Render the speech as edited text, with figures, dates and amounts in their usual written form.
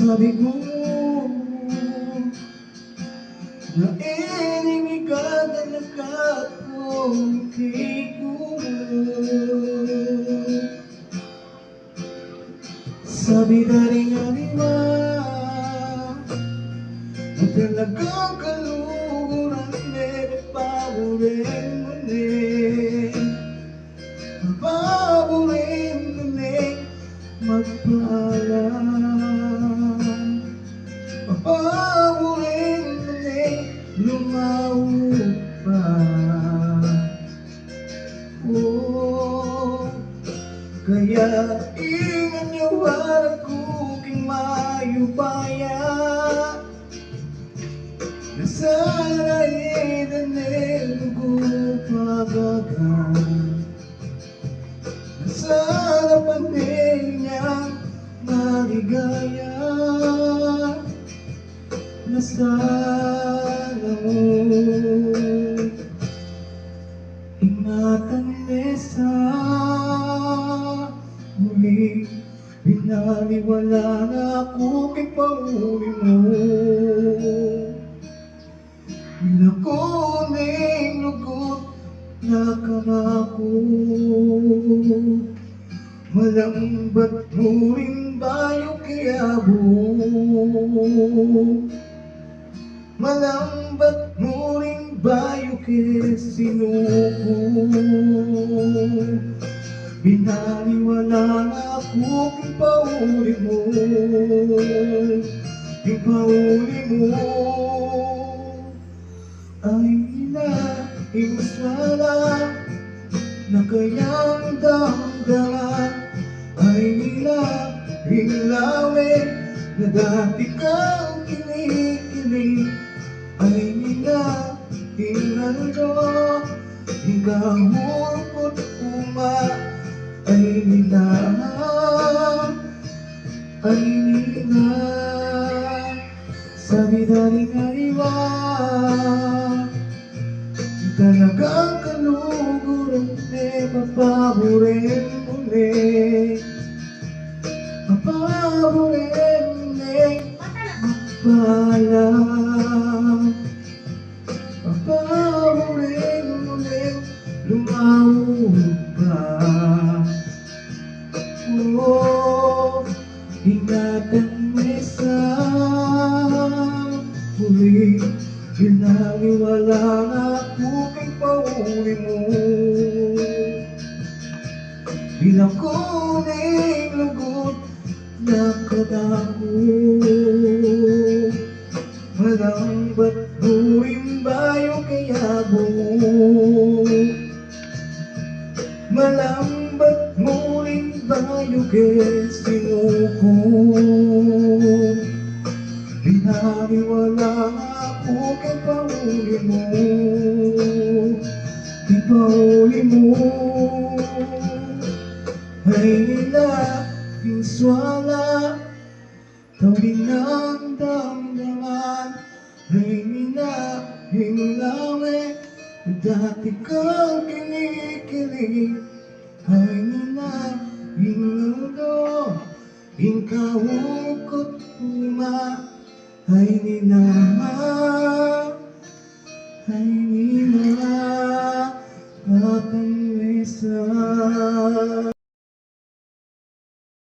Sabi ko na inimigad na nakapungkit ko. Sabi na rin nga diba na talagang kaluguran paborin mo rin, paborin mo rin magpaalam, paborin mo rin lumawag pa. Oh, kaya ingan niyo para kuking mayupaya na sana idanin ko pagagan, na sana panin niyang maligaya, na sana mo ingatan sa muli. Binaliwala na ako kay pauli mo. Nakuning lugot na kamako, malambat mo rin bayo kiyabo, malambat mo rin bayo kisinuko. Binaliwala na ako kung pauli mo, kung pauli mo. Ay naimaswala na kayang damdaman, ay hilawin na dati kang kinikilig, ay hinaldo ikaw hukot uma, ay sabi dali nga iba talagang kaluguran mapaborin muli, mapaborin muli magpaalam, mapaborin muli lumawag pa. Oh, ingatan mo sa huli. Binaliwala na ako kay pauli mo. Bilang kuning lugot na kadako, malambat mo rin bayo kayabo, malambat mo rin bayo kisinuko. Binaliwala ako kay pauli mo, kay pauli mo. Ay nilabing swala, tawin ng damdaman, ay nilabing lawi, dati kang kinikilig, ay nilabing lulo, ikaw ukot uma, ay nilabing